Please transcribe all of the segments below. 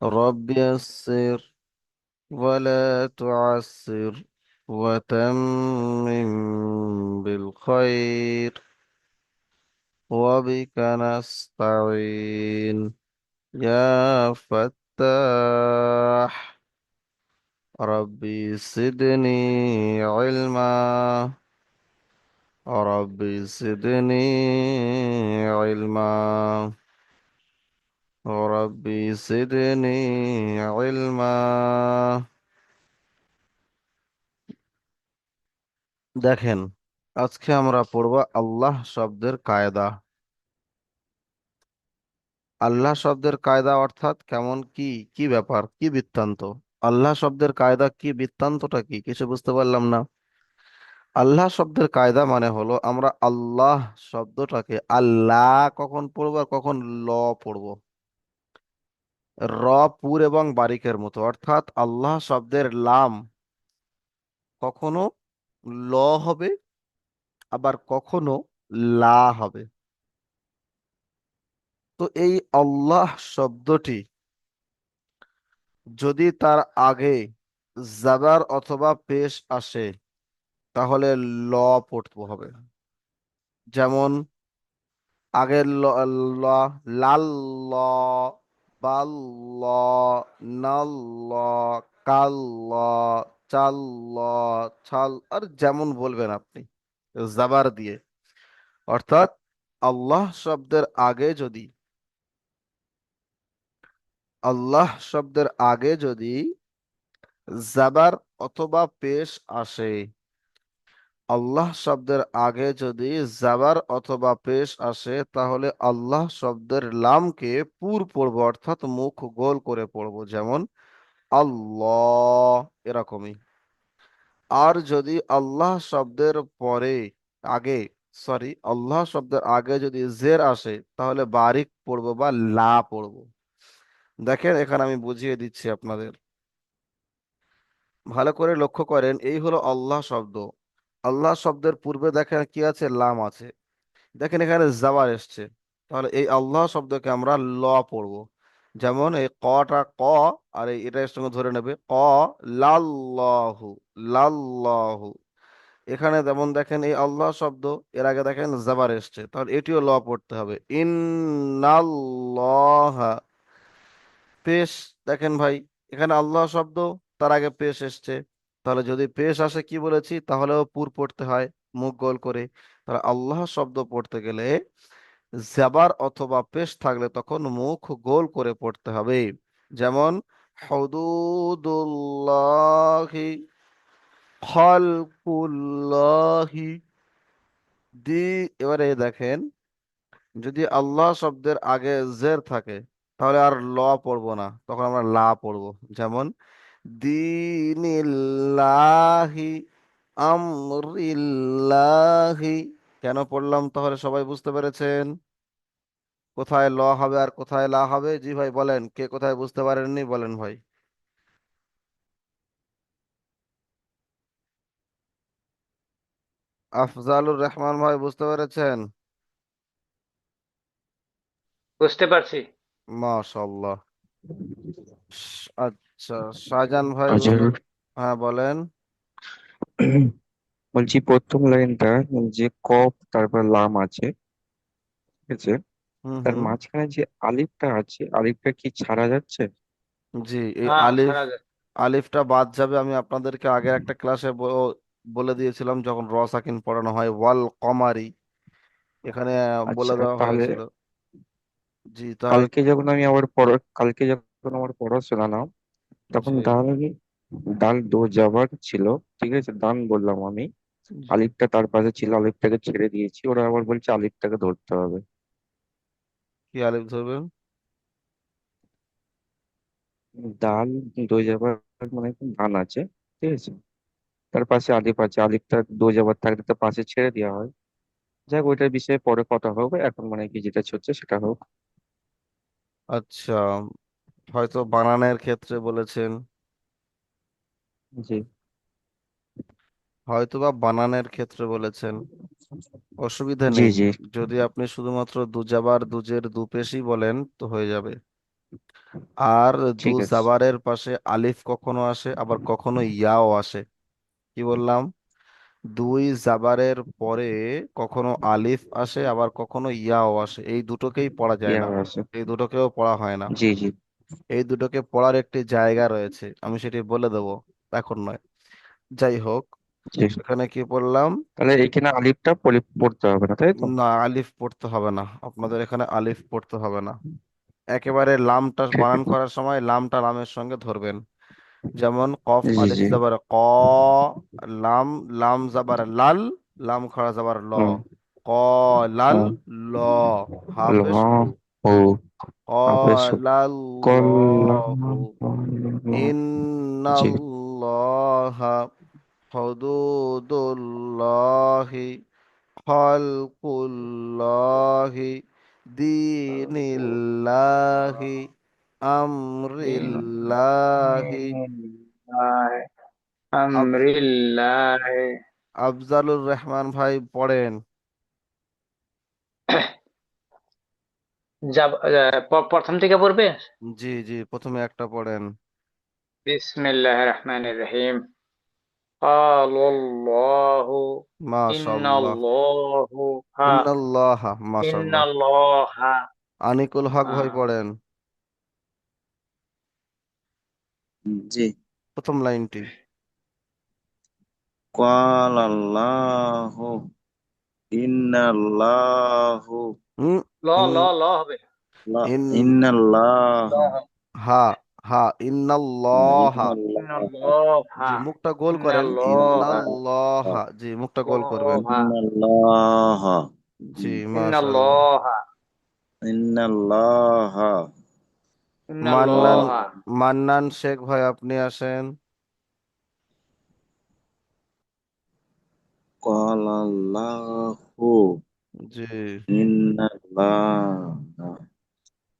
رب يسر ولا تعسر وتمم بالخير وبك نستعين يا فتاح ربي زدني علما ربي زدني علما ربي زدني علما দেখেন, আজকে আমরা পড়ব আল্লাহ শব্দের কায়দা। আল্লাহ শব্দের কায়দা অর্থাৎ কেমন, কি কি ব্যাপার, কি বৃত্তান্ত। আল্লাহ শব্দের কায়দা কি, বৃত্তান্তটা কি, কিছু বুঝতে পারলাম না। আল্লাহ শব্দের কায়দা মানে হলো আমরা আল্লাহ শব্দটাকে আল্লাহ কখন পড়বো আর কখন ল পড়বো। র পুর এবং বারিকের মতো, অর্থাৎ আল্লাহ শব্দের লাম কখনো ল হবে, আবার কখনো লা হবে। তো এই আল্লাহ শব্দটি যদি তার আগে জাবার অথবা পেশ আসে, তাহলে ল পড়তে হবে। যেমন আগে ল, ল, লাল ল, বাল ল, নাল ল, কাল ল, চাল ল, ছাল, আর যেমন বলবেন আপনি জাবার দিয়ে। অর্থাৎ আল্লাহ শব্দের আগে যদি আল্লাহ শব্দের আগে যদি জাবার অথবা পেশ আসে, আল্লাহ শব্দের আগে যদি জাবার অথবা পেশ আসে, তাহলে আল্লাহ শব্দের লামকে পুর পড়ব, অর্থাৎ মুখ গোল করে পড়ব। যেমন আল্লাহ, এরকমই। আর যদি আল্লাহ শব্দের পরে আগে আল্লাহ শব্দের আগে যদি জের আসে, তাহলে বারিক পড়ব বা লা পড়ব। দেখেন, এখানে আমি বুঝিয়ে দিচ্ছি আপনাদের, ভালো করে লক্ষ্য করেন। এই হলো আল্লাহ শব্দ। আল্লাহ শব্দের পূর্বে দেখেন কি আছে, লাম আছে। দেখেন এখানে জাবার এসছে, তাহলে এই আল্লাহ শব্দকে আমরা ল পড়বো। যেমন এই কটা ক, আর এটার সঙ্গে ধরে নেবে ক, লাল্লাহু, লাল্লাহু। এখানে যেমন দেখেন এই আল্লাহ শব্দ, এর আগে দেখেন জাবার এসছে, তাহলে এটিও ল পড়তে হবে। ইন্নাল্লাহ, পেশ। দেখেন ভাই, এখানে আল্লাহ শব্দ, তার আগে পেশ এসছে, তাহলে যদি পেশ আসে কি বলেছি, তাহলেও পুর পড়তে হয় মুখ গোল করে। তাহলে আল্লাহ শব্দ পড়তে গেলে জাবার অথবা পেশ থাকলে তখন মুখ গোল করে পড়তে হবে। যেমন হুদুদুল্লাহি, খালকুল্লাহি, দি। এবারে দেখেন, যদি আল্লাহ শব্দের আগে জের থাকে, তাহলে আর ল পড়বো না, তখন আমরা লা পড়বো। যেমন দিনিল্লাহি, আমরিল্লাহি। কেন পড়লাম তাহলে সবাই বুঝতে পেরেছেন? কোথায় ল হবে আর কোথায় লা হবে? জি ভাই বলেন, কে কোথায় বুঝতে পারেননি বলেন ভাই। আফজালুর রহমান ভাই বুঝতে পেরেছেন? বুঝতে পারছি। মাশাআল্লাহ। আচ্ছা, শাহজাহান ভাই আজল, হ্যাঁ বলেন। বলছি প্রথম লাইনটা যে কফ তারপর লাম আছে, ঠিক আছে? হুম তার হুম। মাঝখানে যে আলিফটা আছে, আলিফটা কি ছাড়া যাচ্ছে? জি, এই হ্যাঁ, আলিফ, ছাড়া যায়। আলিফটা বাদ যাবে। আমি আপনাদেরকে আগের একটা ক্লাসে বলে দিয়েছিলাম, যখন র সাকিন পড়ানো হয়, ওয়াল কমারি, এখানে বলে আচ্ছা, দেওয়া তাহলে হয়েছিল। জি তাই। কালকে যখন আমার পড়া শোনালাম, তখন জি ডাল দো জাবার ছিল, ঠিক আছে, দান বললাম আমি। জি। আলিফটা তার পাশে ছিল, আলিফটাকে ছেড়ে দিয়েছি, ওরা আবার বলছে আলিফটাকে ধরতে হবে। কি আলিফ ধরবেন? ডাল দো জাবার মানে ধান আছে, ঠিক আছে, তার পাশে আলিফ আছে, আলিফটা দো জাবার থাকলে তো পাশে ছেড়ে দেওয়া হয়। যাক, ওইটার বিষয়ে পরে কথা হবে, এখন মানে কি যেটা হচ্ছে সেটা হোক। আচ্ছা, হয়তো বানানের ক্ষেত্রে বলেছেন, জি, হয়তো বা বানানের ক্ষেত্রে বলেছেন, অসুবিধা জি, নেই। জি। যদি আপনি শুধুমাত্র দুজাবার দুজের দুপেশই বলেন তো হয়ে যাবে। আর দু ঠিক আছে। জাবারের পাশে আলিফ কখনো আসে, আবার কখনো ইয়াও আসে। কি বললাম? দুই জাবারের পরে কখনো আলিফ আসে, আবার কখনো ইয়াও আসে, এই দুটোকেই পড়া যায় ইয়া না। আছে। এই দুটোকেও পড়া হয় না। জি জি। এই দুটোকে পড়ার একটি জায়গা রয়েছে, আমি সেটি বলে দেবো, এখন নয়। যাই হোক, জি। সেখানে কি পড়লাম? তাহলে এখানে আলিফটা পড়তে হবে না, তাই তো? না, আলিফ পড়তে হবে না, আপনাদের এখানে আলিফ পড়তে হবে না। একেবারে লামটা ঠিক বানান আছে। করার সময় লামটা লামের সঙ্গে ধরবেন। যেমন কফ জি আলিফ জি। জাবার ক, লাম, লাম জাবার লাল, লাম খরা জাবার ল, হুম। ক, লাল, হুম। ল, হা ল পেশ হু, ও আবেশ ক্বালাল্লাহু কল্লাহ। জি। ইন্নাল্লাহা হুদুদুল্লাহি খালকুল্লাহি দীনিল্লাহি আমরিল্লাহি। দিনিল্লাহ, আমরিল্লাহ। আফজালুর রহমান ভাই পড়েন। প্রথম থেকে পড়বে। জি জি, প্রথমে একটা পড়েন। বিসমিল্লাহ রহমান রহিম। কালাল্লাহু মাশাআল্লাহ। ইন্নাল্লাহু হা ইন্নাল্লাহা, মাশাআল্লাহ। ইন্নাল্লাহা। আনিকুল হক ভাই পড়েন জি। প্রথম লাইনটি। ক্বালাল্লাহু ইন্নাল্লাহু হুম। ল ইন ল ল হবে। ইন ল ইন্নাল্লাহা হবে। হা, হা ইন্নাল্লাহা। ইন্নাল্লাহা জি, মুখটা গোল করেন। ইন্নাল্লাহা ইন্নাল্লাহা, জি মুখটা গোল করবেন। ইন্নাল্লাহা ইন্নাল্লাহা জি, মাশাআল্লাহ। ইন্নাল্লাহা ইন্নাল্লাহা মান্নান, ইন্নাল্লাহা। মান্নান শেখ ভাই আপনি আসেন। ক্বালাল্লাহু জি, ইন্নাল্লাহা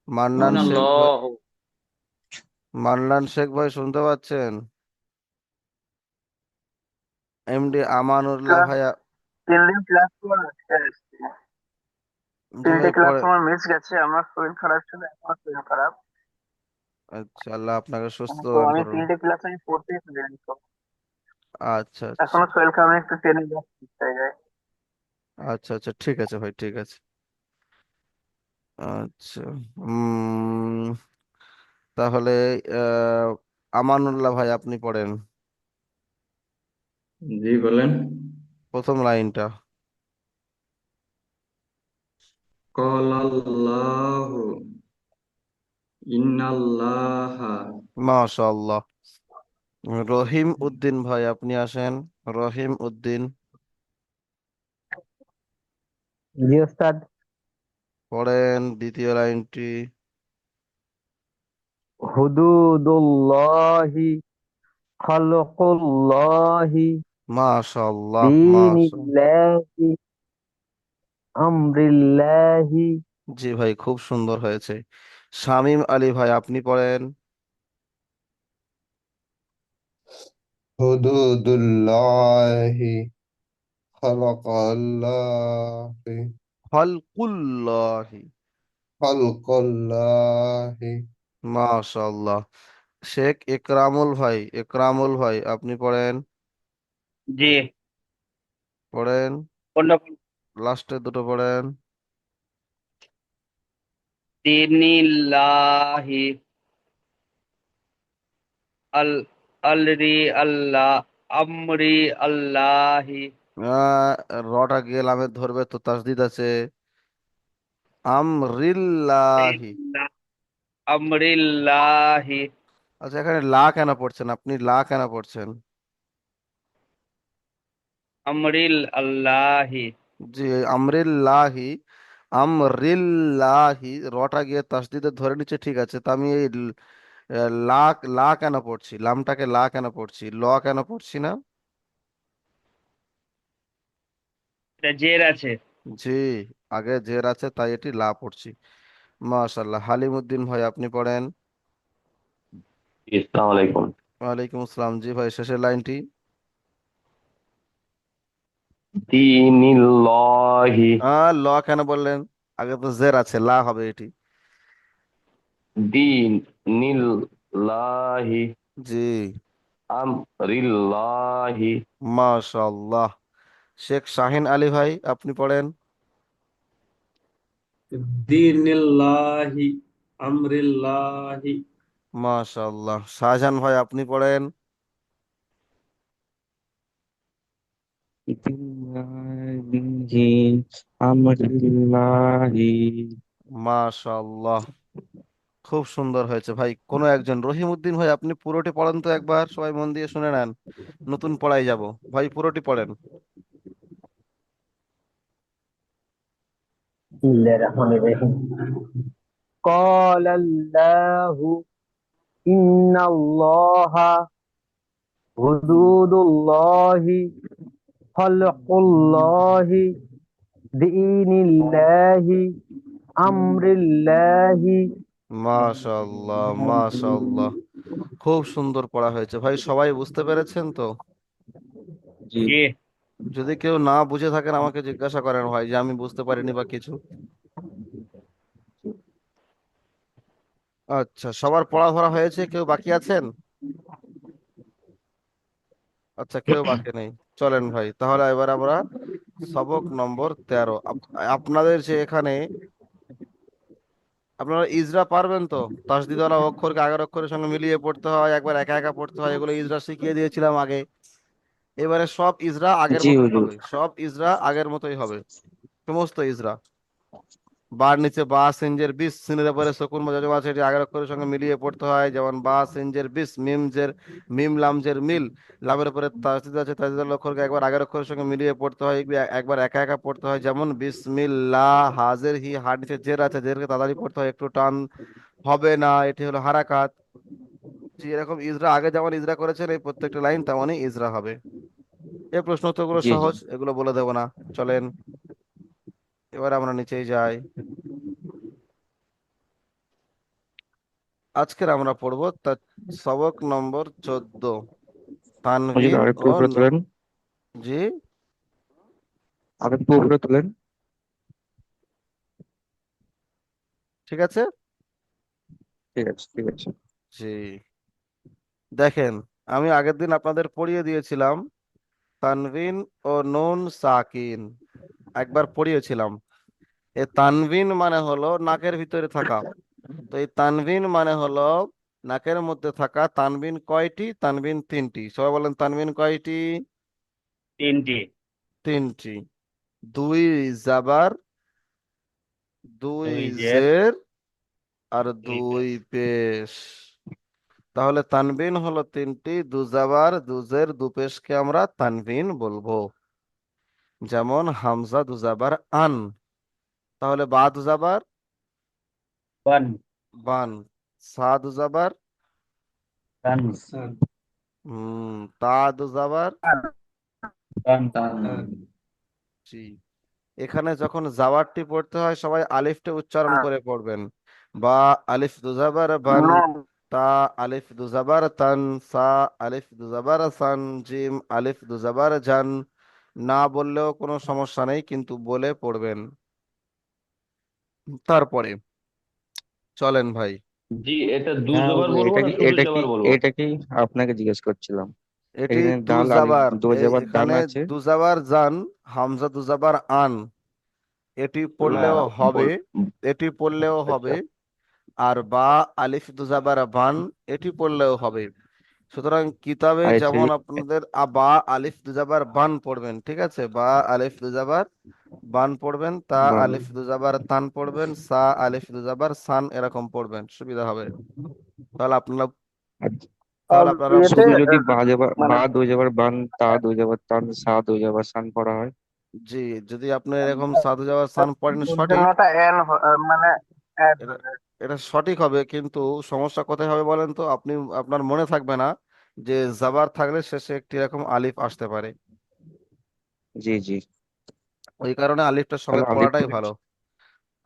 মান্নান শেখ ভাই, ইন্নাল্লাহু। মান্নান শেখ ভাই শুনতে পাচ্ছেন? এমডি আমানুল্লাহ ক্লাস ভাই 3 দিন ক্লাস তোমার আজকে আসছে। জি ভাই 3টে ক্লাস পড়ে। তোমার মিস গেছে, আমার শরীর খারাপ ছিল, এখন শরীর খারাপ। আচ্ছা, আল্লাহ আপনাকে সুস্থ তো দান আমি করুন। 3টে ক্লাস আমি পড়তেই পারিনি তো। আচ্ছা আচ্ছা। এখনো শরীর খারাপ, আমি একটু ট্রেনে যাচ্ছি জায়গায়। আচ্ছা আচ্ছা, ঠিক আছে ভাই, ঠিক আছে। আচ্ছা। উম তাহলে আহ আমানুল্লাহ ভাই আপনি পড়েন জি বলেন। প্রথম লাইনটা। কলাল্লাহু ইন্নাল্লাহা। মাশাআল্লাহ। রহিম উদ্দিন ভাই আপনি আসেন। রহিম উদ্দিন জি ওস্তাদ। পড়েন দ্বিতীয় লাইনটি। হুদুদুল্লাহি খালকুল্লাহি মাশাআল্লাহ, মাশাআল্লাহ। দীনিল্লাহি আমরিল্লাহি। জি ভাই, খুব সুন্দর হয়েছে। শামীম আলী ভাই আপনি পড়েন। হুদুদুল্লাহি খালাকাল্লাহি খালকুল্লাহি। খালকাল্লাহি মাশাআল্লাহ। শেখ একরামুল ভাই, একরামুল ভাই আপনি পড়েন। জি। পড়েন কোনটা? লাস্টে দুটো পড়েন। দীনিল্লাহি আল অলরি আল্লাহ আমরি আল্লাহি। আহ রটা গিয়ে লামে ধরবে তো তাসদিদ আছে। আমরিল্লাহি। আমরিল্লাহি আচ্ছা, এখানে লা কেন পড়ছেন আপনি? লা কেন পড়ছেন? আমরিল আল্লাহি। জি, আমরিল্লাহি, আমরিল্লাহি রটা গিয়ে তাসদিদে ধরে নিচ্ছে, ঠিক আছে, তা আমি এই লা, লা কেন পড়ছি? লামটাকে লা কেন পড়ছি? ল কেন পড়ছি না? এটা জের আছে। জি, আগে জের আছে তাই এটি লা পড়ছি। মাশাল্লাহ। হালিম উদ্দিন ভাই আপনি পড়েন। আসসালামু আলাইকুম। ওয়ালাইকুম আসসালাম। জি ভাই, শেষের লাইনটি। দীনিল্লাহি। ল কেন বললেন? আগে তো জের আছে, লা হবে এটি। দিন নিল্লাহি জি, আমরিল্লাহি মাশাআল্লাহ। শেখ শাহিন আলী ভাই, আপনি পড়েন। দীনিল্লাহি আমরিল্লাহি মাশাআল্লাহ। শাহজাহান ভাই, আপনি পড়েন। দিনিহি আমরিল্লাহি। মাশাআল্লাহ, খুব সুন্দর হয়েছে ভাই। কোনো একজন, রহিম উদ্দিন ভাই, আপনি পুরোটি পড়েন তো একবার, সবাই মন দিয়ে শুনে নেন, নতুন পড়াই যাব। ভাই পুরোটি পড়েন। বিসমিল্লাহির রহমানির রহিম। قال الله إن الله حدود الله خلق الله دين الله أمر الله। মাশাআল্লাহ, মাশাআল্লাহ, খুব সুন্দর পড়া হয়েছে ভাই। সবাই বুঝতে পেরেছেন তো? জি। জি। যদি কেউ না বুঝে থাকেন আমাকে জিজ্ঞাসা করেন ভাই, যে আমি বুঝতে পারিনি বা কিছু। আচ্ছা, সবার পড়া ধরা হয়েছে? কেউ বাকি আছেন? আচ্ছা, কেউ বাকি নেই। চলেন ভাই, তাহলে এবার আমরা সবক নম্বর 13। আপনাদের যে এখানে, আপনারা ইজরা পারবেন তো? তাসদিদওয়ালা অক্ষরকে আগের অক্ষরের সঙ্গে মিলিয়ে পড়তে হয়, একবার একা একা পড়তে হয়, এগুলো ইজরা শিখিয়ে দিয়েছিলাম আগে। এবারে সব ইজরা আগের জি মতোই হুজুর। হবে, সব ইজরা আগের মতোই হবে, সমস্ত ইজরা। বার নিচে বা সিনজের বিস, সিনের উপরে সুকুন যজম আছে, এটি আগের অক্ষরের সঙ্গে মিলিয়ে পড়তে হয়। যেমন বা সিনজের বিস, মিম জের মিম, লাম জের মিল, লামের উপরে তাসদিদ আছে, তাসদিদের অক্ষরকে একবার আগের অক্ষরের সঙ্গে মিলিয়ে পড়তে হয়, একবার একা একা পড়তে হয়। যেমন বিসমিল্লাহ, হাজের হি, হার নিচে জের আছে, জেরকে তাড়াতাড়ি পড়তে হয়, একটু টান হবে না, এটি হলো হারাকাত। জি, এরকম ইজরা আগে যেমন ইজরা করেছেন, এই প্রত্যেকটা লাইন তেমনই ইজরা হবে। এই প্রশ্ন উত্তরগুলো জি জি। সহজ, এগুলো বলে দেবো না। চলেন এবার আমরা নিচেই যাই। আজকের আমরা পড়বো সবক নম্বর 14, হুজুর তানভিন আরেকটু ও উপরে তোলেন, জি, আরেকটু উপরে তোলেন। ঠিক আছে। ঠিক আছে, ঠিক আছে। জি, দেখেন, আমি আগের দিন আপনাদের পড়িয়ে দিয়েছিলাম তানভিন ও নুন সাকিন, একবার পড়িয়েছিলাম। এ তানভিন মানে হলো নাকের ভিতরে থাকা। তো এই তানভিন মানে হলো নাকের মধ্যে থাকা। তানভিন কয়টি? তানভিন তিনটি। সবাই বলেন, তানভিন কয়টি? তিনটি। তিনটি। দুই জাবার, দুই দুই জের, জের, আর দুই দুই পেশ। পেশ। তাহলে তানবিন হলো তিনটি, দুজাবার, দুজের, দুপেশকে আমরা তানবিন বলবো। যেমন হামজা দুজাবার আন, তাহলে বা দুজাবার বান, বান, সা দুজাবার বান, সান তা দুজাবার বান। তান জি। এখানে যখন জাবারটি পড়তে হয় সবাই আলিফটা উচ্চারণ করে পড়বেন। বা আলিফ দুজাবার বান, তা আলিফ দুজাবার তান, সা আলিফ দুজাবার সান, জিম আলিফ দুজাবার জান। না বললেও কোনো সমস্যা নেই, কিন্তু বলে পড়বেন। তারপরে চলেন ভাই, জি, এটা দু হ্যাঁ জবার হুজুর, বলবো এটা না কি শুধু এটা কি জবার বলবো? এটা কি আপনাকে জিজ্ঞেস করছিলাম। এটি এখানে দাল আলিফ দুজাবার, দো যাবার দান এখানে আছে। দুজাবার জান, হামজা দুজাবার আন, এটি না, পড়লেও হবে, বল। এটি পড়লেও আচ্ছা। হবে। আর বা আলিফ দুজাবার বান, এটি পড়লেও হবে। সুতরাং কিতাবে আর এটা যেমন আপনাদের বা আলিফ দুজাবার বান পড়বেন, ঠিক আছে, বা আলিফ দুজাবার বান পড়বেন, তা বান। আলিফ দুজাবার তান পড়বেন, সা আলিফ দুজাবার সান, এরকম পড়বেন, সুবিধা হবে। তাহলে আপনারা আর তাহলে আপনারা এতে শুধু যদি বা যাবার মানে বা দো যাবার বান, তা দো যাবার তান, সা দো যাবার সান পড়া হয়। জি, যদি আপনি এরকম সাধু যাবার সান পড়েন সঠিক, মধ্যমটা এন মানে অ্যাড এটা হবে। এটা সঠিক হবে, কিন্তু সমস্যা কোথায় হবে বলেন তো? আপনি, আপনার মনে থাকবে না যে জাবার থাকলে শেষে একটি এরকম আলিফ আসতে পারে। জি জি। ওই কারণে আলিফটা তাহলে সমেত পড়াটাই আলিফটা ভালো।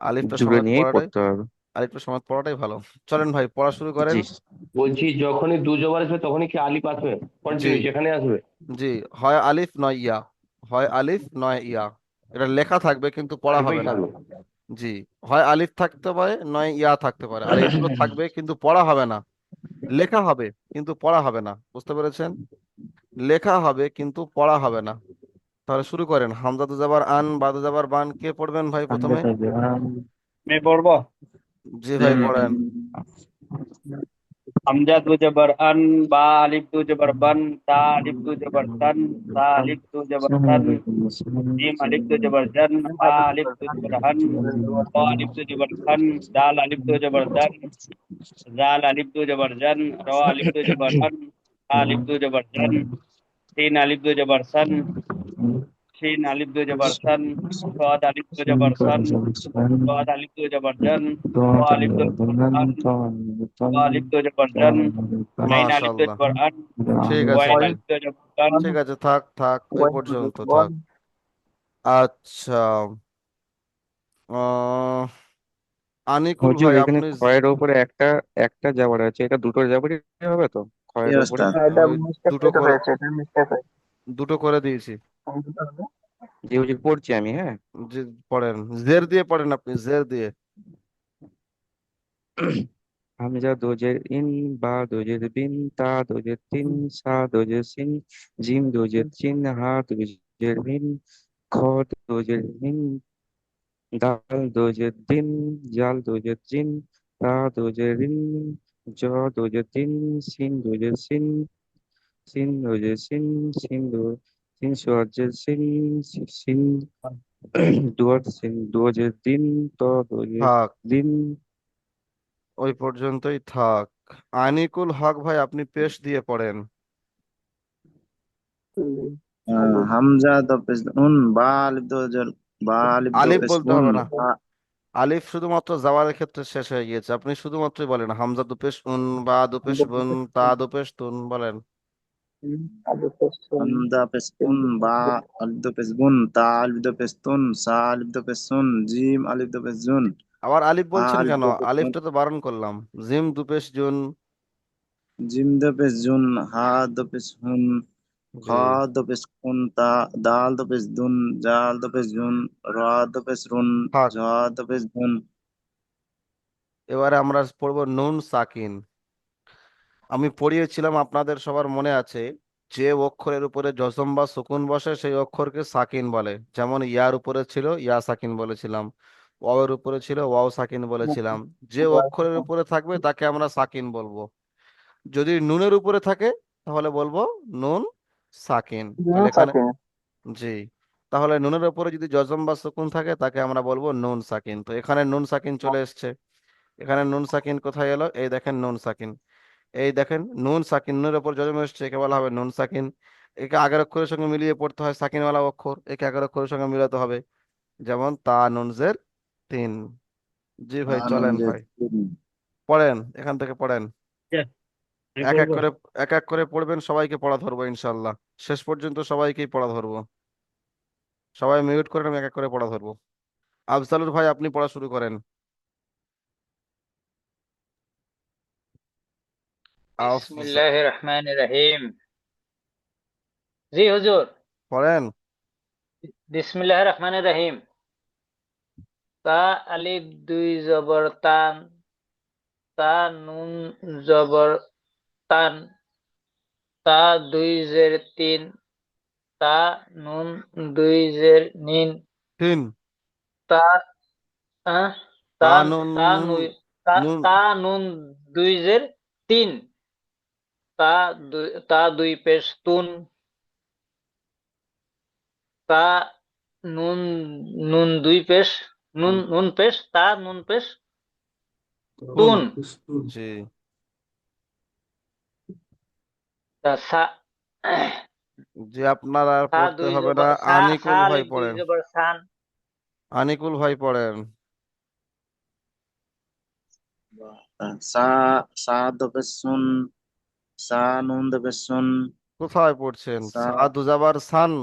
আলিফটা জুড়ে সমেত নিয়েই পড়াটাই, পড়তে হবে। আলিফটা সমেত পড়াটাই ভালো। চলেন ভাই, পড়া শুরু করেন। জি বলছি, যখনই দু জবার আসবে তখনই কি আলিফ আসবে? জি, কন্টিনিউ যেখানে আসবে? জি, হয় আলিফ নয় ইয়া, হয় আলিফ নয় ইয়া, এটা লেখা থাকবে কিন্তু পড়া হবে আলিফই না। থাকবে। জি, হয় আলিফ থাকতে পারে নয় ইয়া থাকতে পারে, আর এই দুটো থাকবে কিন্তু পড়া হবে না, লেখা হবে কিন্তু পড়া হবে না, বুঝতে পেরেছেন? লেখা হবে কিন্তু পড়া হবে না। তাহলে শুরু করেন, হামজাদু জাবার আন, বাদু জাবার বান, কে পড়বেন ভাই প্রথমে? मैं पढ़बो জি ভাই পড়েন। हमजा दो जबर अन बा अलिफ दो जबर बन ता अलिफ दो जबर तन सा अलिफ दो जबर तन जीम अलिफ दो जबर जन हा अलिफ दो जबर हन व अलिफ दो जबर खन दाल अलिफ दो जबर दन जाल अलिफ दो जबर जन र अलिफ दो जबर अन हा अलिफ दो जबर जन तीन अलिफ दो जबर सन शीन अलिफ दो जबर सन स्वाद अलिफ दो जबर सन स्वाद अलिफ दो जबर जन व अलिफ दो जबर अन व अलिफ दो जबर जन आइन अलिफ दो মাশাআল্লাহ, जबर अन ঠিক আছে वाइन ভাই, अलिफ दो जबर कन ঠিক আছে, থাক থাক ওই ওয়াহিদ পর্যন্ত বল। থাক। আচ্ছা, আহ আনিকুল হুজুর ভাই এখানে আপনি খয়ের ওপরে একটা একটা জাবার আছে, এটা দুটো জাবারই হবে তো জি খয়ের ওপরে? ওস্তাদ। এটা ওই মিস্টেক দুটো করে, হয়েছে, এটা মিস্টেক হয়েছে। দুটো করে দিয়েছি। কম্পিউটার হবে। জি হুজুর পড়ছি আমি, হ্যাঁ। যে পড়েন, জের দিয়ে পড়েন, আপনি জের দিয়ে। হামজা দোজের ইন, বা দোজের বিন, তা দোজের তিন, সা দোজের সিন, জিম দোজের চিন, হা দোজের মিন, খ দোজের মিন, দাল দোজের দিন, জাল দোজের জিন, তা দোজের রিন, জ দোজের তিন, সিন দোজের সিন, সিন দোজের সিন, সিন দো সিন সজের সিন, সিন দুয়ার সিন দোজের দিন, ত দোজের থাক, দিন। ওই পর্যন্তই থাক। আনিকুল হক ভাই আপনি পেশ দিয়ে পড়েন। হামজা দো পেশ উন বা আলিফ দো জল বা আলিফ দো আলিফ পেশ বলতে উন হবে না, বা আলিফ শুধুমাত্র জাওয়ারের ক্ষেত্রে শেষ হয়ে গিয়েছে, আপনি শুধুমাত্রই বলেন হামজা দুপেশ উন, বা দুপেশ বুন, তা দুপেশ তুন বলেন। আলু পেস্টন হামজা পেশ উন বা আলিফ দো পেশ বুন তা আলিফ দো পেশ তুন সা আলিফ দো পেশ সুন জিম আলিফ দো পেশ জুন আবার আলিফ হা বলছেন আলিফ কেন? দো পেশ হুন আলিফটা তো বারণ করলাম। জিম দুপেশ জুন। জিম দো পেশ জুন হা দো পেশ হুন খ জি, দো পেশ কুন তা দাল দো পেশ দুন জাল দো পেশ জুন রা দো পেশ রুন থাক। ঝ দো পেশ ধুন। এবারে আমরা পড়বো নুন সাকিন। আমি পড়িয়েছিলাম, আপনাদের সবার মনে আছে, যে অক্ষরের উপরে জজম বা সুকুন বসে সেই অক্ষরকে সাকিন বলে। যেমন ইয়ার উপরে ছিল ইয়া সাকিন বলেছিলাম, ওয়াওয়ের উপরে ছিল ওয়াও সাকিন বলেছিলাম। যে অক্ষরের উপরে থাকবে তাকে আমরা সাকিন বলবো। যদি নুনের উপরে থাকে তাহলে বলবো নুন সাকিন। তাহলে এখানে, সাকিন। জি, তাহলে নুনের উপরে যদি জজম বা সুকুন থাকে তাকে আমরা বলবো নুন সাকিন। তো এখানে নুন সাকিন চলে এসছে। এখানে নুন সাকিন কোথায় এলো? এই দেখেন নুন সাকিন, এই দেখেন নুন সাকিন, নুনের উপর জজম এসছে, একে বলা হবে নুন সাকিন। একে আগের অক্ষরের সঙ্গে মিলিয়ে পড়তে হয়, সাকিনওয়ালা অক্ষর একে আগের অক্ষরের সঙ্গে মিলাতে হবে। যেমন তা নুন জের তিন। জি ভাই চলেন আনন্দের ভাই, পড়েন, এখান থেকে পড়েন। मैं এক এক पढ़बो করে, এক এক করে পড়বেন, সবাইকে পড়া ধরবো ইনশাল্লাহ। শেষ পর্যন্ত সবাইকেই পড়া ধরবো। সবাই মিউট করেন, আমি এক এক করে পড়া ধরবো। আফজালুর ভাই আপনি পড়া শুরু করেন। আফজা বিসমিল্লাহির রহমানির রহিম। জি হুজুর। পড়েন। বিসমিল্লাহির রহমানির রহিম। তা আলিফ দুই জবর তান, তা নুন জবর তান, তা দুই জের তিন, তা নুন দুই জের নিন, তিন। তা আহ, তা তা নুন তা নুন নুই তা নুন। তা নুন দুই জের তিন, তা দুই পেশ তুন, তা নুন নুন দুই পেশ নুন নুন পেশ তা নুন পেশ তুন। তুন, জি, তা সা জি আপনার আর সা পড়তে দুই হবে না। জবর সা সা আনিকুল ভাই আলিফ দুই পড়েন, জবর সান। আনিকুল ভাই পড়েন। সা সা দো পেশ সুন সা নুন দো পেশ সুন কোথায় পড়ছেন? সা সাদু জাবার সান,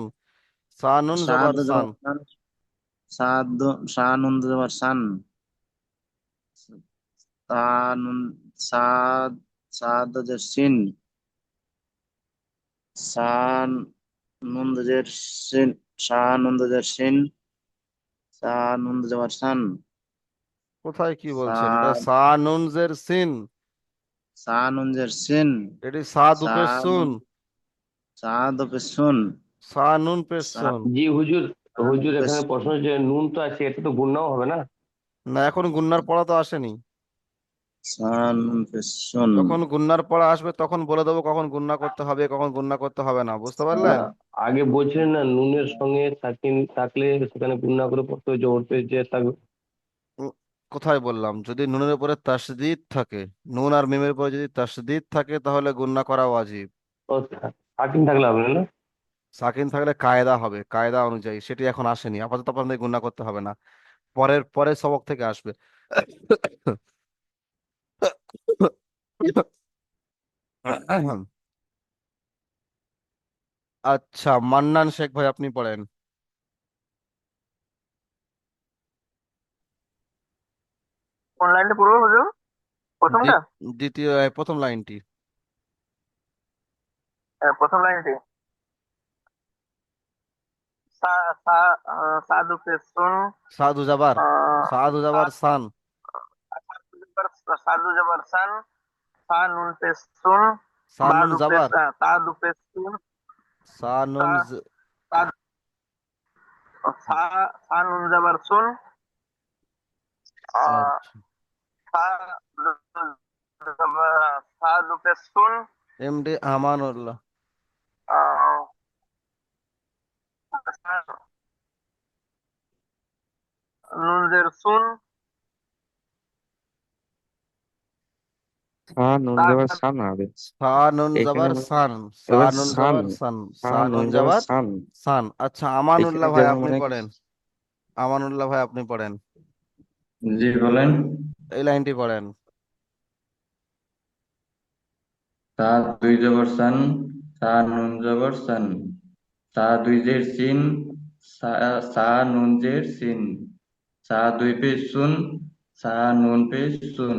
সানুন সাদ জাবার সান। জবর সান সা নুন জবর সান তা নুন সাদ সাদ জের সিন সান নুন জের সিন সা নুন জের সিন সা নুন জবর সান কোথায় কি বলছেন? এটা সাদ সা নুন জের সিন, সা নুন জের সিন, এটি সা দু পেশ সাদ সুন, সাদ পেশ সুন, সা নুন পেশ সাদ সুন। জি হুজুর, হুজুর পেশ এখানে প্রশ্ন যে নুন তো আছে, এটা তো গুণনাও হবে না? না, এখন গুন্নার পড়া তো আসেনি। সা নুন পেশ সুন। যখন গুন্নার পড়া আসবে তখন বলে দেবো কখন গুন্না করতে হবে, কখন গুন্না করতে হবে না, বুঝতে না, পারলেন? আগে বলছিলেন না নুনের সঙ্গে সাকিন থাকলে সেখানে গুণনা করে পড়তে হবে, জবর পেশ যে থাকবে। উম, কোথায় বললাম? যদি নুনের উপরে তাসদিদ থাকে, নুন আর মিমের উপরে যদি তাসদিদ থাকে তাহলে গুন্না করা ওয়াজিব। ও, সাকিন থাকলে হবে না? সাকিন থাকলে কায়দা হবে, কায়দা অনুযায়ী, সেটি এখন আসেনি, আপাতত আপনাদের গুন্না করতে হবে না, পরের পরের সবক থেকে আসবে। আচ্ছা, মান্নান শেখ ভাই আপনি পড়েন। কোন লাইনটা পড়বো হুজুর? প্রথমটা? দ্বিতীয় প্রথম লাইনটি। প্রথম লাইনটি। সা সা সাদু পেসুন, সাধু জাবার, সাধু জাবার সান, সাদু জবর সান, সা নুন পেসুন, সান নুন বাদু পেস জাবার, সাদু পেসুন, সা সা নুন সা- সা সা নুন জবর সুন, আচ্ছা, সা সাদু পেসুন, এমডি আমানুল্লাহ। নুন জের সুন, সা নুন যাবার সান হবে সা নুন এখানে জাবার সান, সা এবার নুন সান, জাবার সান, সা সা নুন নুন যাবার জাবার সান। সান। আচ্ছা, এখানে আমানুল্লাহ ভাই যেমন আপনি মানে পড়েন, আমানুল্লাহ ভাই আপনি পড়েন, জি বলেন। এই লাইনটি পড়েন। সা দুই জবর সান, সা নুন জবর সান, সা দুই জের সিন, সা সা নুন জের সিন, সা দুই পেশ সুন, সা নুন পেশ সুন।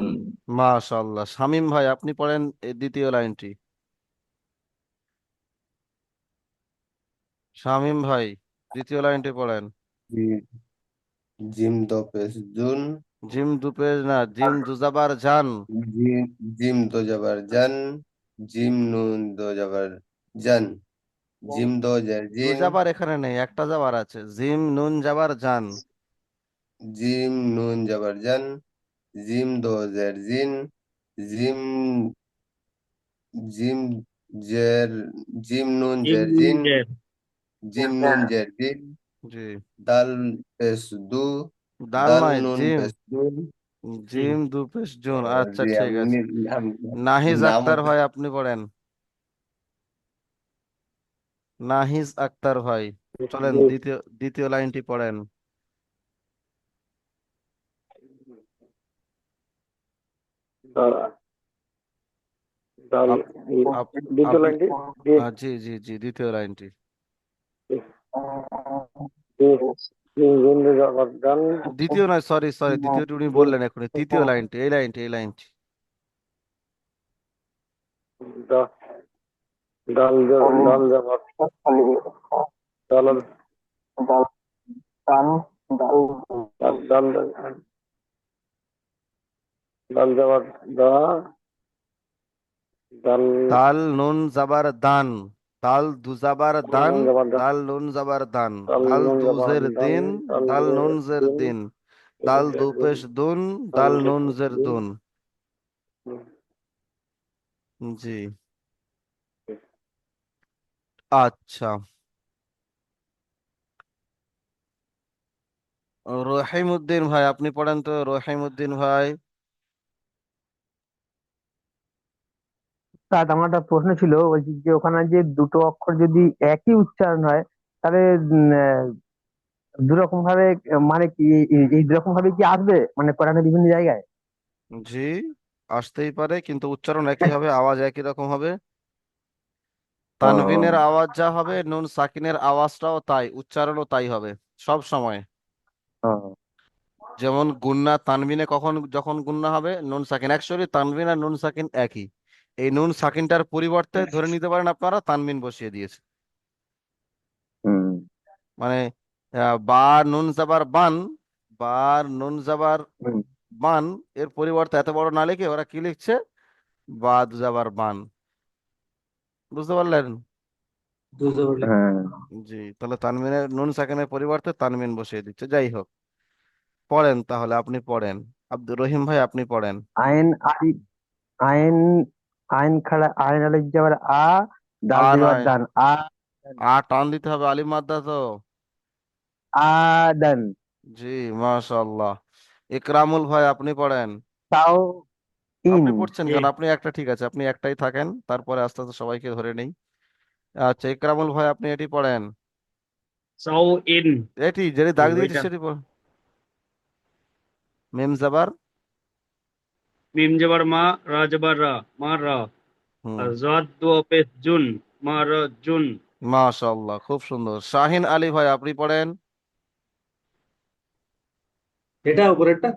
মাশাআল্লাহ। শামীম ভাই আপনি পড়েন এই দ্বিতীয় লাইনটি। শামীম ভাই দ্বিতীয় লাইনটি পড়েন। জিম দো পেশ জুন, জিম দুপেশ না, জিম দুজাবার জান। জিম জিম দো জবর জান, জিম নুন দো জবর জান, জিম দো জের জিন, দুজাবার এখানে নেই, একটা জাবার আছে, জিম নুন জাবার জান। জিম নুন জবর জান, জিম দো জের জিন, জিম জিম জের জিম নুন জের জিন, জিম নুন জের জিন, জি, দাল পেশ দু, দাল দাল নয়, নুন জিম, পেশ দুন। জিম দুপেশ জুন। আচ্ছা জি ঠিক আমি আছে। নাহিজ নামও আক্তার ভাই আপনি পড়েন, নাহিজ আক্তার ভাই চলেন দ্বিতীয় দ্বিতীয় লাইনটি পড়েন। আপ- দ্বিতীয় আপনি লাইনটি। জি জি জি, দ্বিতীয় লাইনটি। দ্বিতীয় নয়, সরি সরি, দ্বিতীয়টি উনি বললেন এখনই, তৃতীয় লাইনটি, এই লাইনটি, এই লাইনটি। ডাল ডাল জবর ডাল ডাল টান ডাল ডাল ডাল জবর দা ডাল দাল নুন জাবার দান, দাল দু জাবার দান, নুন জবর দা দাল নুন জাবার দান, ডাল দাল নুন দু জবর জের ডাল দিন, ডাল দাল নুন জের দিন দিন, দাল দু পেশ দুন, দাল নুন জের দিন দুন। জি, আচ্ছা। রহিমউদ্দিন ভাই আপনি পড়েন তো, রহিমউদ্দিন ভাই। স্যার আমার একটা প্রশ্ন ছিল, বলছি যে ওখানে যে দুটো অক্ষর যদি একই উচ্চারণ হয় তাহলে দুরকম ভাবে মানে কি এই দুরকম ভাবে কি আসবে মানে কোরআনের বিভিন্ন জায়গায়? জি, আসতেই পারে, কিন্তু উচ্চারণ একই হবে, আওয়াজ একই রকম হবে। তানবিনের ও আওয়াজ যা হবে, নুন সাকিনের আওয়াজটাও তাই, উচ্চারণও তাই হবে সব সময়। ও যেমন গুন্না তানবিনে কখন যখন গুন্না হবে, নুন সাকিন, অ্যাকচুয়ালি তানবিন আর নুন সাকিন একই, এই নুন সাকিনটার পরিবর্তে ধরে নিতে পারেন আপনারা তানবিন বসিয়ে দিয়েছে। হুম মানে বা নুন জাবার বান, বা নুন জাবার হুম বান, এর পরিবর্তে এত বড় না লিখে ওরা কি লিখছে? বা দুজাবার বান। বুঝতে পারলেন? দু জবর লিখছে। হ্যাঁ। জি, তাহলে তানমিনের নুন সাকিনের পরিবর্তে তানমিন বসিয়ে দিচ্ছে। যাই হোক, পড়েন তাহলে, আপনি পড়েন। আব্দুর রহিম ভাই, আপনি পড়েন। আইন আলিফ আইন আইন খাড়া আইন আলিফ যাবার দাল আ দিবার নয়, দান টান দিতে হবে, আলিফ মাদ্দা তো। আদান জি, মাশাআল্লাহ। ইকরামুল ভাই, আপনি পড়েন। তাও ইন আপনি পড়ছেন এ কেন? আপনি একটা, ঠিক আছে, আপনি একটাই থাকেন, তারপরে আস্তে আস্তে সবাইকে ধরে নেই। আচ্ছা, ইকরামুল ভাই, আপনি এটি পড়েন। সাউ ইন, এটি যেটি দাগ দিয়েছি ওইটা সেটি পড়। মিম জাবার। মিম জবর মা, রা জবর রা, মা রা। হুম, আর জাদ দু পেশ জুন, মা রা জুন। মাশাআল্লাহ, খুব সুন্দর। শাহিন আলী ভাই, আপনি পড়েন। এটা উপরেরটা।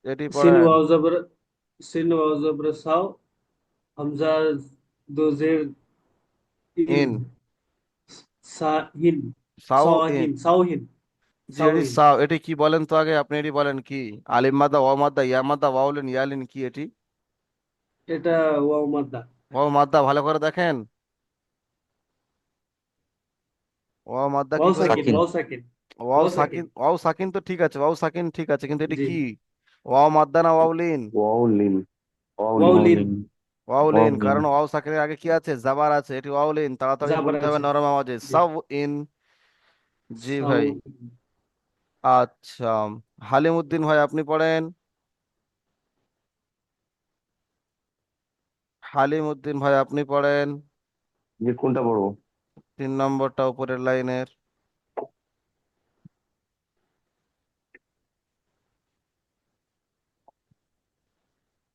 এটি সিন পড়েন। ওয়াও জবর, সিন ওয়াও জবর সাও, হামজা দো জের ইন, ইন। সাহিন, সাউ ইন। সাওহিন, সাওহিন, জি, এটি সাওহিন। সাউ, এটি কি বলেন তো আগে, আপনি এটি বলেন কি? আলিম মাদ্দা, ওয়া মাদ্দা, ইয়া মাদ্দা, ওয়াউলিন, ইয়ালিন, কি এটি? এটা ওয়াও মাদ্দা। ওয়াও মাদ্দা, ভালো করে দেখেন। ওয়াও মাদ্দা কি ওয়াও করে? সাকিন, সাকিন। ওয়াও সাকিন, ওয়াও ওয়াও সাকিন। সাকিন, ওয়াও সাকিন তো ঠিক আছে, ওয়াও সাকিন ঠিক আছে, কিন্তু এটি জি, কি? ওয়াও মাদ্দা না ওয়াউলিন? ওয়াউলিন, ওয়াও ওয়াউলিন। লিন, ওয়ালিন। ওয়াউলিন, ওয়ালিন। কারণ ওয়াও সাকিনের আগে কি আছে? জাবার আছে, এটি ওয়াউলিন, তাড়াতাড়ি জাবার বলতে হবে আছে। নরম আওয়াজে, জি, সাউ ইন। জি সাউ। ভাই। আচ্ছা, হালিম উদ্দিন ভাই, আপনি পড়েন। হালিম উদ্দিন ভাই, আপনি পড়েন। যে কোনটা পড়বো? 3 নম্বরটা উপরের লাইনের।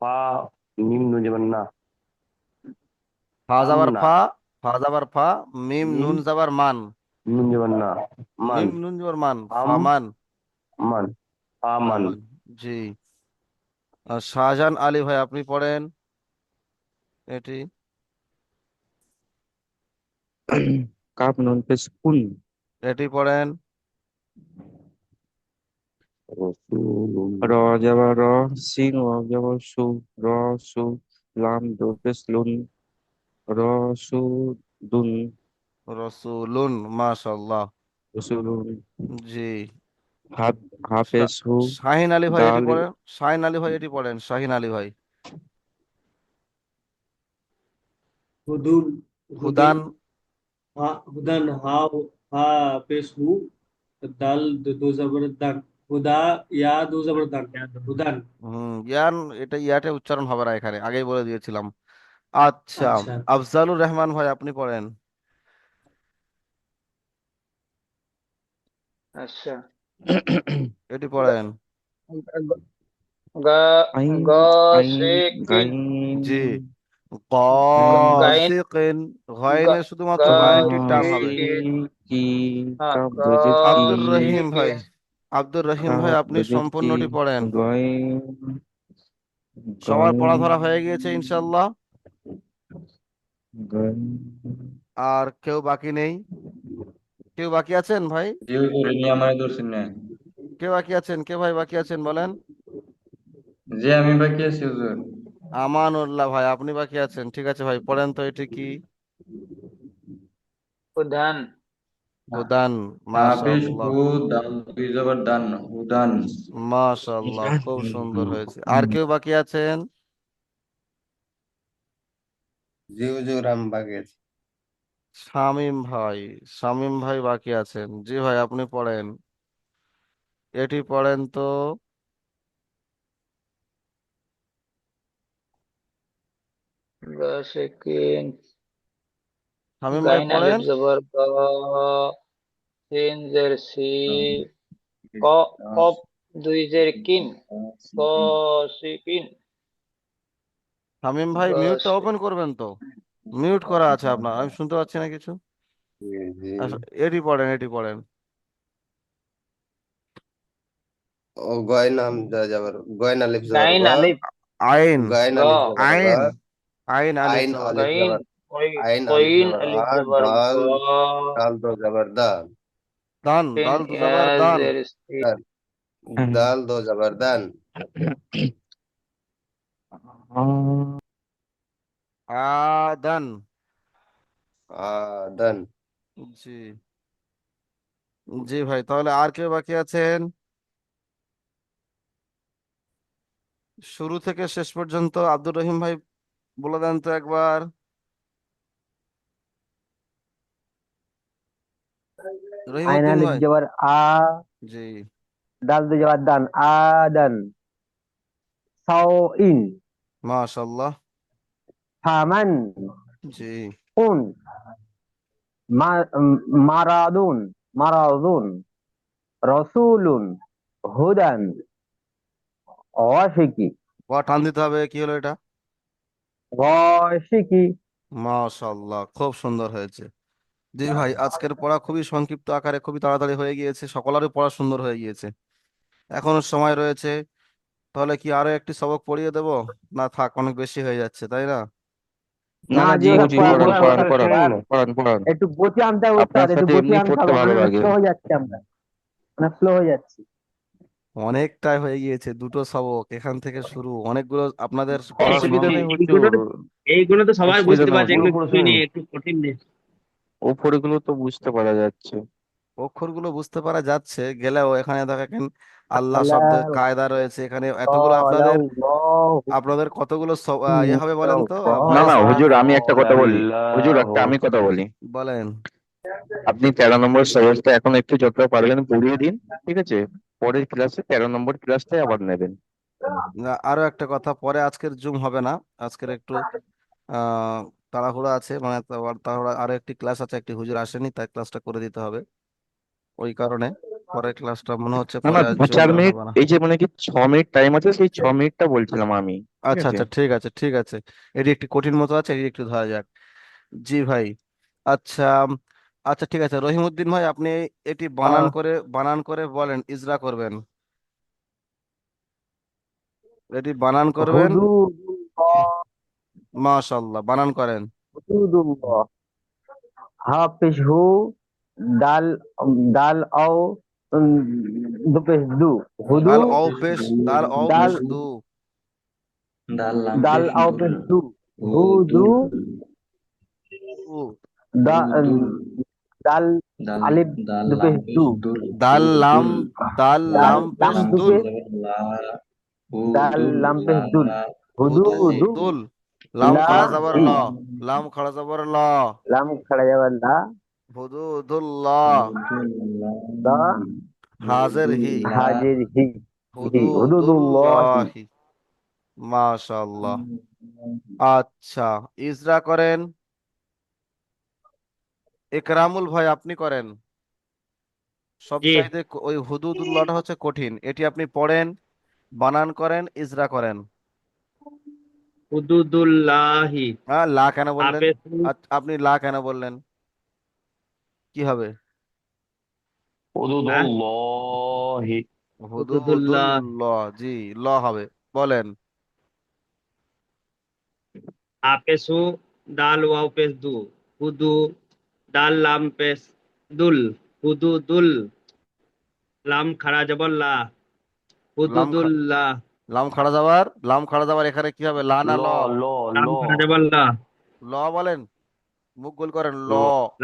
পা, মিম নুন যাবেন না, ফা আম যাবার না, ফা, ফা যাবার ফা, মিম মিম নুন যাবার মান। নুন যাবেন না, মান, মিম নুন যাবার মান, আম, ফামান। মান, আমান। ফামান। জি। আর শাহজাহান আলী ভাই, আপনি পড়েন এটি। কাপ নুন পেশ কুন। এটি পড়েন। রসুলুন, র জবর র, সিন ওয়াও জবর সু, র সু, লাম দো পেশ লুন, র সু দুন, রসুলুন, মাশাআল্লাহ। রসুলুন। জি। হাফ হাফেজ হু, শাহিন আলী ভাই, এটি দাল। পড়েন। শাহিন আলী ভাই, এটি পড়েন, শাহিন আলী ভাই। হুদুন, হুদুন, হুদান। হা হুদান, হা, হা পেশ হু, দাল দো জবর দান, হুদা, ইয়া দো জবর দান, হুদান। ইয়ান, এটা ইয়াতে উচ্চারণ হবে না এখানে, আগেই বলে দিয়েছিলাম। আচ্ছা, আচ্ছা, আফজালুর রহমান ভাই, আপনি পড়েন। আচ্ছা। এটি গা- পড়েন। গা- আইন, আইন, গাসিকিন, গাইন, জি। গাইন, গাইন, গসিকিন। গয়নে গা- শুধুমাত্র গয়নটি টান হবে। গাসিকিন, কি, হ্যাঁ, কাপ দোজে কি, আব্দুর রহিম ভাই, গাসিকিন, আব্দুর রহিম ভাই, কাপ আপনি দোজে কি, সম্পূর্ণটি পড়েন। গাইন, সবার পড়া গাইন, ধরা হয়ে গিয়েছে ইনশাল্লাহ। গাইন। আর কেউ বাকি নেই? কেউ বাকি আছেন ভাই? জি হুজুর, ইনি আমার ধরছেন না। কে বাকি আছেন? কে ভাই বাকি আছেন বলেন? যে আমি বাকি আছি হুজুর। আমানুল্লাহ ভাই, আপনি বাকি আছেন, ঠিক আছে ভাই, পড়েন তো এটি কি? হুদান, হুদান। হাফিজ মাশাআল্লাহ, হু, দাল দুই জবর দান, হুদান। মাশাআল্লাহ, খুব সুন্দর হয়েছে। আর কেউ বাকি আছেন? জি হুজুর, আমি বাকি আছি। শামীম ভাই, শামীম ভাই বাকি আছেন। জি ভাই, আপনি পড়েন, এটি পড়েন তো। গাসিকিন, শামীম ভাই গাইন আলিফ পড়েন। জবর গ, সিন জের সি, ক, কপ দুই জের কিন, গসিকিন, শামীম ভাই, মিউটটা গসি। ওপেন করবেন তো। মিউট করা আছে আপনার, আমি শুনতে পাচ্ছি না কিছু। জি জি। আচ্ছা, এটি পড়েন, এটি পড়েন। ও গয় নাম যা যাবার, গয়না লিপ যাবার গাইন গ, আলিফ আইন। গ, গয়না লিপ যাবার গ, আইন। আইন আলিফ আইন জবর। আলিফ গাইন, যাবার, ওই আইন আলিফ কইন যাবার আলিফ আ, জবর গ, দাল, দাল দো যাবার দা, দান, সিন দাল দু ইয়া জবর দান। জের সি, দাল দো যাবার দান, আদান। ডান। জি, জি ভাই, তাহলে আর কেউ বাকি আছেন? শুরু থেকে শেষ পর্যন্ত আব্দুর রহিম ভাই বলে দেন তো একবার। আইন রহিমউদ্দিন আলিফ ভাই। জবর আ, জি, দাল দু জবর দান, আদান। সাও ইন, মাশাল্লাহ। ফামান, জি, উন, মারাদুন, মারাদুন, রসুলুন, হুদান, ওয়াশিকি, টান দিতে হবে, কি হলো এটা? ওয়াশিকি। মাশাল্লাহ, খুব সুন্দর হয়েছে। জি ভাই, আজকের পড়া খুবই সংক্ষিপ্ত আকারে, খুবই তাড়াতাড়ি হয়ে গিয়েছে, সকলেরই পড়া সুন্দর হয়ে গিয়েছে। এখনো সময় রয়েছে, তাহলে কি আরো একটি সবক পড়িয়ে দেব? না থাক, অনেক বেশি হয়ে যাচ্ছে, তাই না? না না জি জি ওরা হুজুর, পড়ান পড়ান পড়ান পড়ান ওস্তাদ পড়ান পড়ান। পড়ান পড়ান। একটু গতি আনতে হবে আপনার উস্তাদ, একটু সাথে গতি এমনি আনতে পড়তে হবে, ভালো অনেক লাগে। স্লো হয়ে যাচ্ছে আমরা, অনেক স্লো হয়ে যাচ্ছি। অনেকটাই হয়ে গিয়েছে, দুটো সবক এখান থেকে শুরু, অনেকগুলো আপনাদের পড়া অসুবিধা নেই এইগুলো হুজুর, তো এইগুলো তো সবাই অসুবিধা বুঝতে নেই পারছে, হুজুর, এগুলো কিছুই নেই, একটু কঠিন নেই। উপরেগুলো তো বুঝতে পারা যাচ্ছে। অক্ষরগুলো বুঝতে পারা যাচ্ছে গেলেও এখানে দেখেন আল্লাহ শব্দের আল্লাহ, কায়দা রয়েছে এখানে এতগুলো। আপনাদের আপনাদের কতগুলো ইয়ে হবে বলেন তো, না ভয়েস না হবে? হুজুর, আমি একটা কথা বলি। হুজুর, একটা আমি কথা বলি। বলেন। আপনি 13 নম্বর সহজটা এখন একটু যতটা পারবেন পড়িয়ে দিন, ঠিক আছে? পরের ক্লাসে 13 নম্বর ক্লাসটাই আবার নেবেন। না, আরো একটা কথা, পরে আজকের জুম হবে না, আজকের একটু আহ তাড়াহুড়া আছে, মানে তাড়াহুড়া, আরো একটি ক্লাস আছে, একটি হুজুর আসেনি, তাই ক্লাসটা করে দিতে হবে, ওই কারণে পরের ক্লাসটা মনে হচ্ছে না না, পরে আর দু চার জুমটা মিনিট হবে না। এই যে মানে কি 6 মিনিট টাইম আছে, সেই 6 মিনিটটা বলছিলাম আমি, ঠিক আচ্ছা আছে? আচ্ছা, ঠিক আছে ঠিক আছে, এটি একটি কঠিন মতো আছে, এটি একটু ধরা যাক। জি ভাই। আচ্ছা, আচ্ছা ঠিক আছে, রহিমউদ্দিন ভাই আপনি এটি বানান করে বলেন, ইজরা করবেন, এটি বানান করবেন। হুদুদুল্লাহ, মাশাআল্লাহ, বানান করেন। হুদুদুল্লাহ, হাফিজ হু, দাল, দাল আও, উম, দু পেশ দু, হুদু, দাল অও পেশ, দাল অও দাল, পেশ দু। দাল লাম দাল পেশ আও দুল, পেশ দু, হুদু, হুদু, উ, দা, হুদুল, দাল দাল আলিফ দাল দু লাম পেশ পেশ দু, দুল, দাল লাম, হুদুল, দাল দাল লাম লাম পেশ লাম দু দুল। পেশ, জবর লা, দাল হুদুল লাম লা, পেশ দুল, হুদু হুদু দু, দুল। লাম লা খাড়া যাবার হি, ল, লাম খাড়া যাবার ল। লাম খাড়া যাবার লা, হুদু দুল্লাহ। হুদুল লা, দা, হাজের হি, হুদুল লা, হাজির হি, হি, হুদু হুদুদুল্লাহি। দুল্লাহি। মাশাআল্লাহ। আচ্ছা, ইজরা করেন একরামুল ভাই, আপনি করেন। জি, সবচাইতে ওই হুদুদুল্লাহটা হচ্ছে কঠিন, এটি আপনি পড়েন, বানান করেন, ইজরা করেন। হুদুদুল্লাহি। হ্যাঁ, লা কেন বললেন? হাফেজ আপনি লা কেন বললেন? কি হবে? হ্যাঁ, হুদুদুল্লাহি। হুদুদুল্লাহ, হুদুদুল্লাহ, জি, ল হবে, বলেন। হাফেজু, দাল ওয়াও পেশ দু, হুদু, দাল লাম পেশ দুল, হুদুদুল, লাম খাড়া জবর লা, লাম খা- হুদুদুল্লাহ, লাম খাড়া যাবার এখানে কি হবে, লা না ল ল? ল ল লাম খাড়া জবর লা, ল বলেন, মুখ গোল করেন, ল। ল।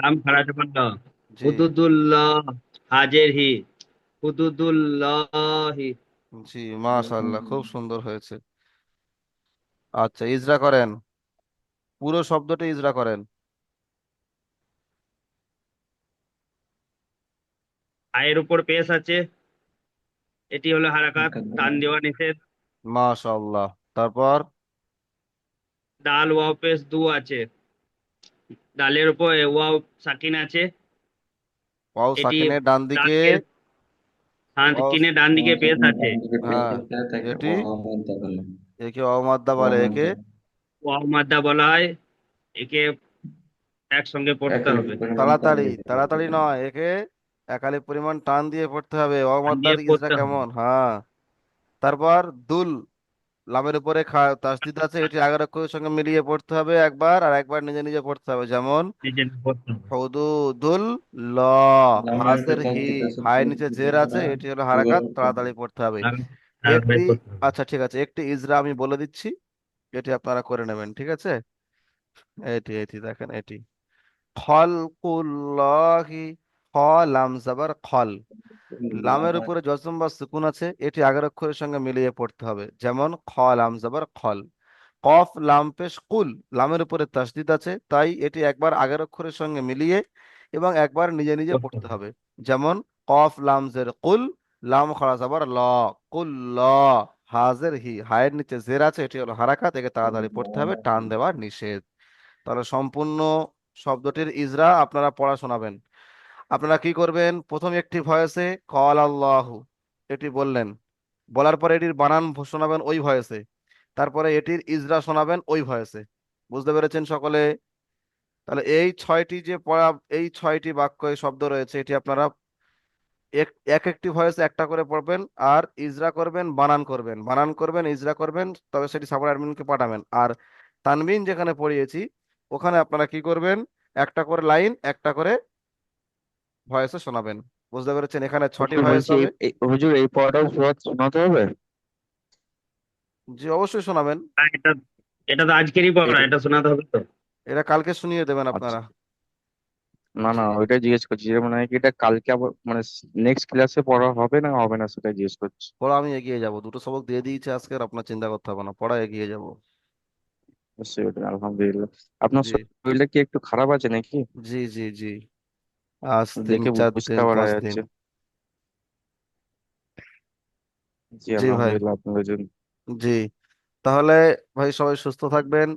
লাম খাড়া জবর লা, জি, হুদুদুল্লাহ, হাজের হি, হুদুদুল্লাহি। জি, মাশাআল্লাহ, খুব সুন্দর হয়েছে। আচ্ছা, ইজরা করেন, পুরো শব্দটা ইজরা করেন। আয়ের উপর পেশ আছে, এটি হলো হারাকাত, টান দেওয়া নিষেধ। মাশাআল্লাহ, তারপর ডাল ওয়াও পেশ দু আছে, ডালের উপর ওয়াও সাকিন আছে, ওয়াও এটি সাকিনের ডান দিকে, ডানকে, ওয়াও, সাকিনের ডান দিকে পেশ আছে, ডান দিকে পেশ হ্যাঁ, আছে, তাকে এটি অমদ্দা বলে। একে অমাদ্দা বলে, একে অমদ্দা ওয়াও মাদ্দা বলা হয়। একে একসঙ্গে পড়তে একালিক হবে, পরিমাণ টান তাড়াতাড়ি দিতে হবে। তাড়াতাড়ি নয়, একে একালি পরিমাণ টান দিয়ে পড়তে হবে। টান দিয়ে অমাদ্দার ইজরা পড়তে হবে। কেমন? হ্যাঁ। তারপর দুল, লামের উপরে তাসদিদ আছে, এটি আগের অক্ষরের সঙ্গে মিলিয়ে পড়তে হবে একবার, আর একবার নিজে নিজে পড়তে হবে, যেমন নিজে পড়তে হবে। হুদুদুল ল। লামের উপর হাজের হি, তাসদিদ আছে, হায়ের নিচে জের আছে, এটি হলো হারাকাত, তাড়াতাড়ি পড়তে হবে। হ্যাঁ একটি বের করতে হবে। আচ্ছা ঠিক আছে, একটি ইজরা আমি বলে দিচ্ছি, এটি আপনারা করে নেবেন, ঠিক আছে? এটি এটি দেখেন, এটি খলকুল্লাহি, খ লাম জাবার খল, লামের উপরে জজম বা সুকুন আছে, এটি আগের অক্ষরের সঙ্গে মিলিয়ে পড়তে হবে, যেমন খ লাম জাবার খল। কফ লাম পেশ কুল, লামের উপরে তাসদিদ আছে, তাই এটি একবার আগের অক্ষরের সঙ্গে মিলিয়ে এবং একবার নিজে নিজে করতে পড়তে হবে। হবে, যেমন কফ লাম জের কুল, লাম খাড়া জাবার ল, কুল ল, হাজের হি, হায়ের নিচে জের আছে, এটি হলো হারাকাত, একে তাড়াতাড়ি পড়তে হবে, টান দেওয়া নিষেধ। তাহলে সম্পূর্ণ শব্দটির ইজরা আপনারা পড়া শোনাবেন। আপনারা কি করবেন, প্রথম একটি ভয়েসে কল আল্লাহু এটি বললেন, বলার পরে এটির বানান শোনাবেন ওই ভয়েসে, তারপরে এটির ইজরা শোনাবেন ওই ভয়েসে। বুঝতে পেরেছেন সকলে? তাহলে এই ছয়টি যে পড়া, এই ছয়টি বাক্য এই শব্দ রয়েছে, এটি আপনারা এক এক একটি ভয়েসে একটা করে পড়বেন, আর ইজরা করবেন, বানান করবেন, বানান করবেন, ইজরা করবেন, তবে সেটি সাপোর্ট অ্যাডমিনকে পাঠাবেন। আর তানবিন যেখানে পড়িয়েছি ওখানে আপনারা কি করবেন, একটা করে লাইন একটা করে ভয়েসে শোনাবেন। বুঝতে পেরেছেন? এখানে ছটি হুজুর ভয়েস বলছি হবে। হুজুর এই পড়াটাও শোনাতে হবে? জি অবশ্যই শোনাবেন। হ্যাঁ, এটা এটা তো আজকেরই পড়া, এটা এটা শোনাতে হবে তো। এটা কালকে শুনিয়ে দেবেন আচ্ছা, আপনারা। না জি না ওইটাই জিজ্ঞেস করছি যে মানে কি এটা কালকে আবার মানে নেক্সট ক্লাসে পড়া হবে না হবে না সেটা জিজ্ঞেস করছি। পড়া আমি এগিয়ে যাব, দুটো সবক দিয়ে দিয়েছি আজকে, আর আপনার চিন্তা করতে হবে না, পড়া এগিয়ে যাব। অবশ্যই ওটা, আলহামদুলিল্লাহ। আপনার জি শরীরটা কি একটু খারাপ আছে নাকি? জি জি জি, আজ তিন দেখে চার বুঝতে দিন পারা 5 দিন। যাচ্ছে। জি জি ভাই। আলহামদুলিল্লাহ আপনাদের জন্য। জি, তাহলে ভাই সবাই সুস্থ থাকবেন,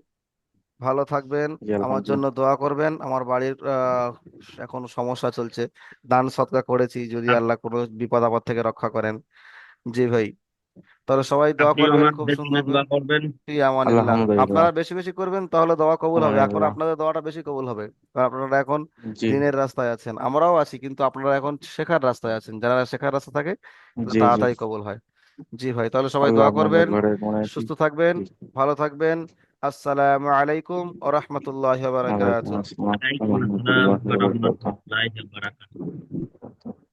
ভালো থাকবেন, জি আমার জন্য আলহামদুলিল্লাহ। দোয়া করবেন। আমার বাড়ির এখন সমস্যা চলছে, দান সদকা করেছি, যদি আপ- আল্লাহ কোনো বিপদ আপদ থেকে রক্ষা করেন। জি ভাই, তাহলে সবাই দোয়া আপনিও করবেন খুব আমাদের জন্য সুন্দর করে। দোয়া করবেন। ফি আমানিল্লাহ, আলহামদুলিল্লাহ। আপনারা বেশি বেশি করবেন, তাহলে দোয়া কবুল হবে। এখন আলহামদুলিল্লাহ। আপনাদের দোয়াটা বেশি কবুল হবে, কারণ আপনারা এখন জি দিনের রাস্তায় আছেন, আমরাও আছি, কিন্তু আপনারা এখন শেখার রাস্তায় আছেন, যারা শেখার রাস্তা থাকে তাদের জি জি। তাড়াতাড়ি কবুল হয়। জি ভাই, তাহলে সবাই আল্লাহ দোয়া আপনাদের করবেন, ঘরে মানে কি। সুস্থ থাকবেন, জি। ভালো থাকবেন। আসসালামু আলাইকুম ওয়া রাহমাতুল্লাহি ওয়া ওয়ালাইকুম বারাকাতুহু। আসসালাম ওয়ালাইকুম আসসালাম রহমতুল্লাহ ওয়া রাহমাতুল্লাহি ওয়া বারাকাতুহু।